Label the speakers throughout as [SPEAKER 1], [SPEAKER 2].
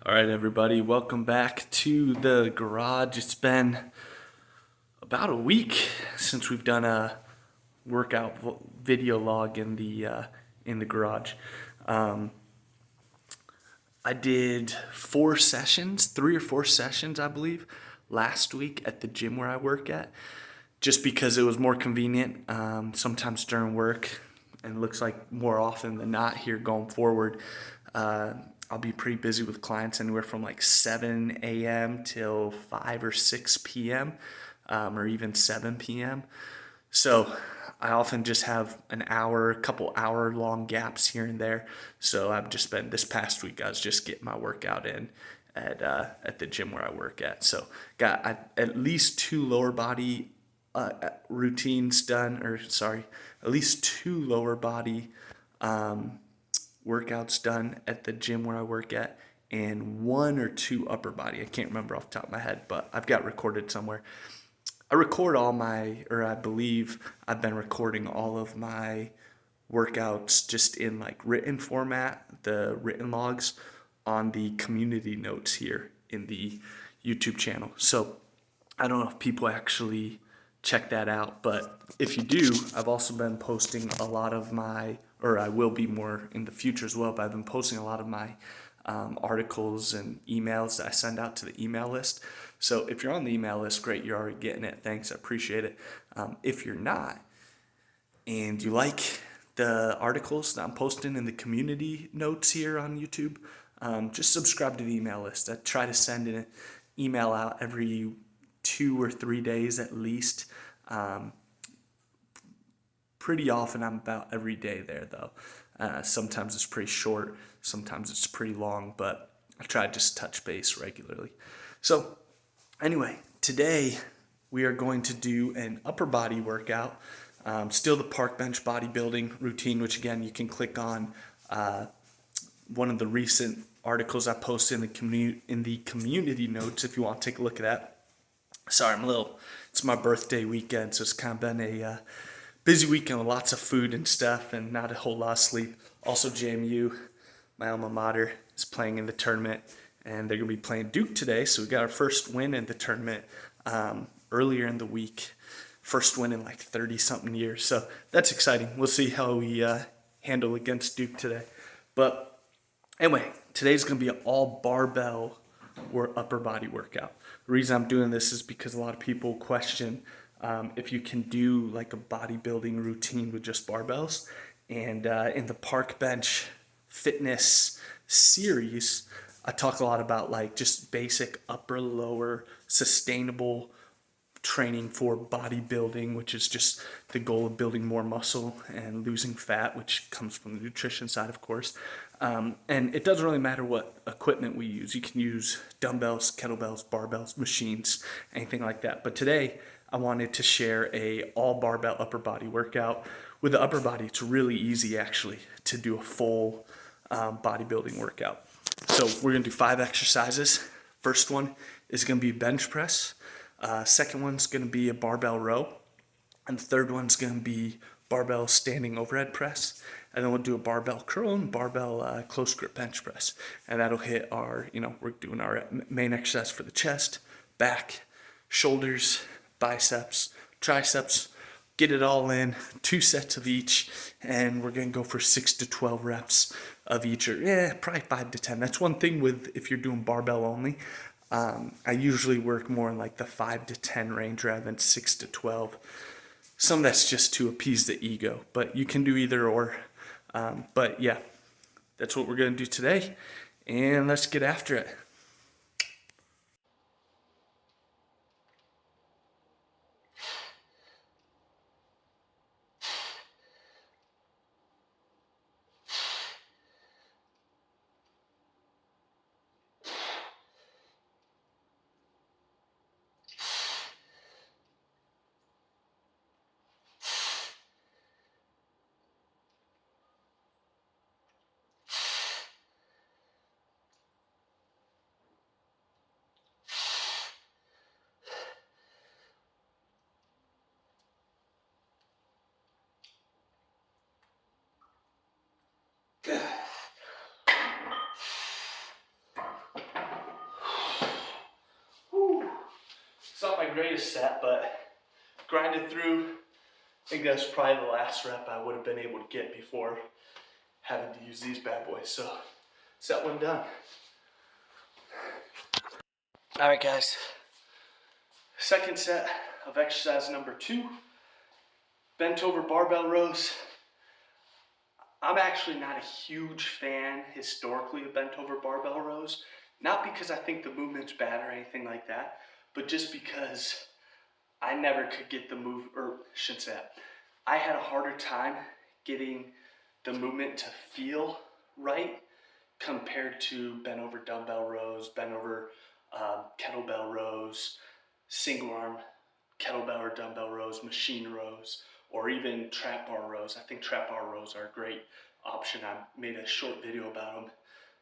[SPEAKER 1] All right, everybody, welcome back to the garage. It's been about a week since we've done a workout video log in the garage. Um, I did 3 or 4 sessions, I believe, last week at the gym where I work at, just because it was more convenient. Sometimes during work, and it looks like more often than not here going forward, I'll be pretty busy with clients anywhere from like 7 a.m. till 5 or 6 p.m. Or even 7 p.m. So I often just have an hour, a couple hour long gaps here and there. So I've just been, this past week, I was just getting my workout in at the gym where I work at. So got at least 2 lower body routines done, or sorry, at least 2 lower body workouts done at the gym where I work at, and 1 or 2 upper body. I can't remember off the top of my head, but I've got recorded somewhere. I record I believe I've been recording all of my workouts just in like written format, the written logs on the community notes here in the YouTube channel. So I don't know if people actually check that out, but if you do, I've also been posting a lot of or I will be more in the future as well, but I've been posting a lot of my articles and emails that I send out to the email list. So if you're on the email list, great, you're already getting it. Thanks, I appreciate it. If you're not, and you like the articles that I'm posting in the community notes here on YouTube, just subscribe to the email list. I try to send an email out every 2 or 3 days at least. Pretty often I'm about every day there though. Sometimes it's pretty short, sometimes it's pretty long, but I try to just touch base regularly. So anyway, today we are going to do an upper body workout. Still the park bench bodybuilding routine, which again, you can click on one of the recent articles I posted in the community notes if you want to take a look at that. Sorry, it's my birthday weekend, so it's kind of been a busy weekend with lots of food and stuff and not a whole lot of sleep. Also, JMU, my alma mater, is playing in the tournament, and they're going to be playing Duke today, so we got our first win in the tournament earlier in the week. First win in like 30-something years, so that's exciting. We'll see how we handle against Duke today. But anyway, today's going to be an all barbell or upper body workout. The reason I'm doing this is because a lot of people question if you can do like a bodybuilding routine with just barbells. And in the park bench fitness series, I talk a lot about like just basic upper lower sustainable training for bodybuilding, which is just the goal of building more muscle and losing fat, which comes from the nutrition side, of course. And it doesn't really matter what equipment we use. You can use dumbbells, kettlebells, barbells, machines, anything like that. But today I wanted to share a all barbell upper body workout. With the upper body, it's really easy actually to do a full bodybuilding workout. So we're gonna do 5 exercises. First one is gonna be bench press. Second one's going to be a barbell row. And the third one's going to be barbell standing overhead press. And then we'll do a barbell curl and barbell close grip bench press. And that'll hit we're doing our main exercise for the chest, back, shoulders, biceps, triceps. Get it all in, 2 sets of each. And we're going to go for 6 to 12 reps of each, or probably 5 to 10. That's one thing with if you're doing barbell only. I usually work more in like the 5 to 10 range rather than 6 to 12. Some of that's just to appease the ego, but you can do either or. But yeah, that's what we're going to do today, and let's get after it. my greatest set, but grinded through. I think that's probably the last rep I would have been able to get before having to use these bad boys. So set one done. All right, guys. Second set of exercise number 2, bent over barbell rows. I'm actually not a huge fan historically of bent over barbell rows. Not because I think the movement's bad or anything like that, but just because I never could get the move, or shouldn't say that. I had a harder time getting the movement to feel right compared to bent over dumbbell rows, bent over kettlebell rows, single arm kettlebell or dumbbell rows, machine rows, or even trap bar rows. I think trap bar rows are a great option. I made a short video about them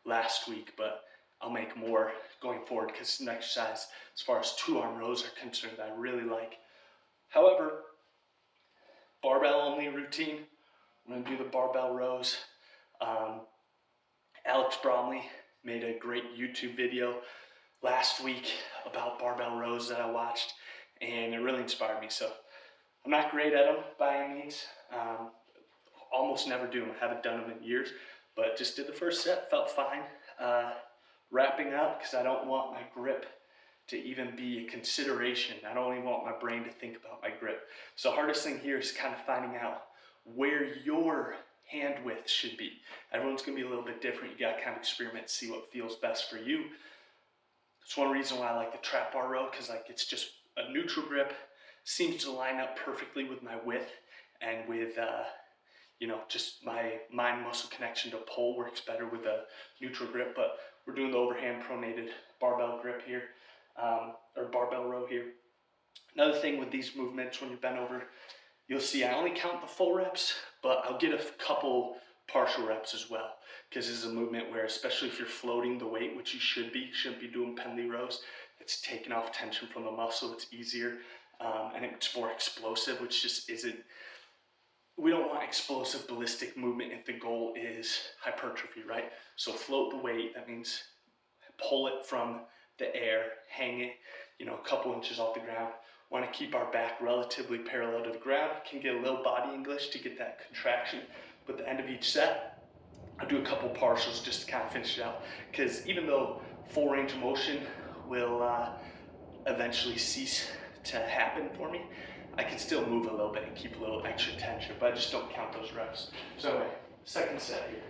[SPEAKER 1] last week, but I'll make more going forward because it's an exercise, as far as 2-arm rows are concerned, I really like. However, barbell only routine. I'm going to do the barbell rows. Alex Bromley made a great YouTube video last week about barbell rows that I watched, and it really inspired me. So I'm not great at them by any means. Almost never do them. I haven't done them in years, but just did the first set, felt fine. Wrapping up, because I don't want my grip to even be a consideration. I don't even want my brain to think about my grip. So hardest thing here is kind of finding out where your hand width should be. Everyone's gonna be a little bit different. You gotta kind of experiment, see what feels best for you. It's one reason why I like the trap bar row, because like it's just a neutral grip, seems to line up perfectly with my width and with you know, just my mind muscle connection to pull works better with a neutral grip. But we're doing the overhand pronated barbell grip here, or barbell row here. Another thing with these movements, when you bend over, you'll see I only count the full reps, but I'll get a couple partial reps as well, because this is a movement where, especially if you're floating the weight, which you shouldn't be doing pendlay rows, it's taking off tension from the muscle, it's easier, and it's more explosive, which just isn't. We don't want explosive ballistic movement if the goal is hypertrophy, right? So float the weight, that means pull it from the air, hang it, you know, a couple inches off the ground. Want to keep our back relatively parallel to the ground. Can get a little body English to get that contraction. But at the end of each set, I do a couple partials just to kind of finish it out. Because even though full range of motion will eventually cease to happen for me, I can still move a little bit and keep a little extra tension, but I just don't count those reps. So anyway, second set here.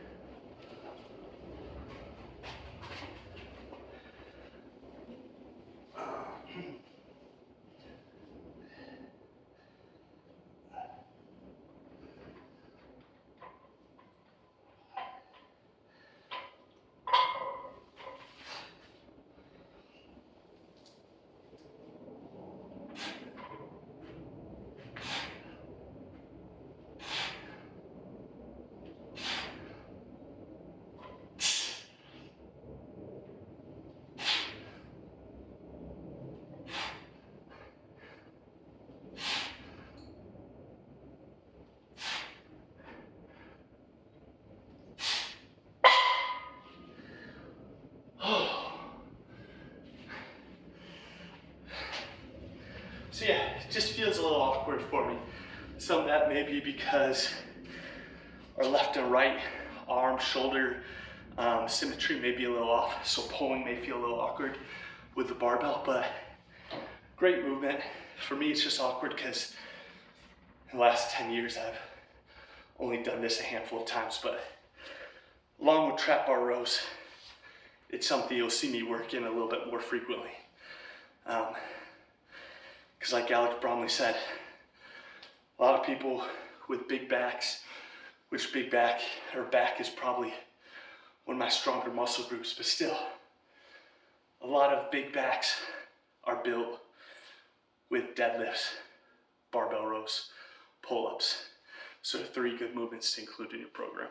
[SPEAKER 1] So yeah, it just feels a little awkward for me. Some of that may be because our left and right arm, shoulder symmetry may be a little off, so pulling may feel a little awkward with the barbell, but great movement. For me, it's just awkward because in the last 10 years, I've only done this a handful of times, but along with trap bar rows, it's something you'll see me work in a little bit more frequently. Because like Alex Bromley said, a lot of people with big backs, which big back or back is probably one of my stronger muscle groups, but still, a lot of big backs are built with deadlifts, barbell rows, pull-ups. So 3 good movements to include in your program.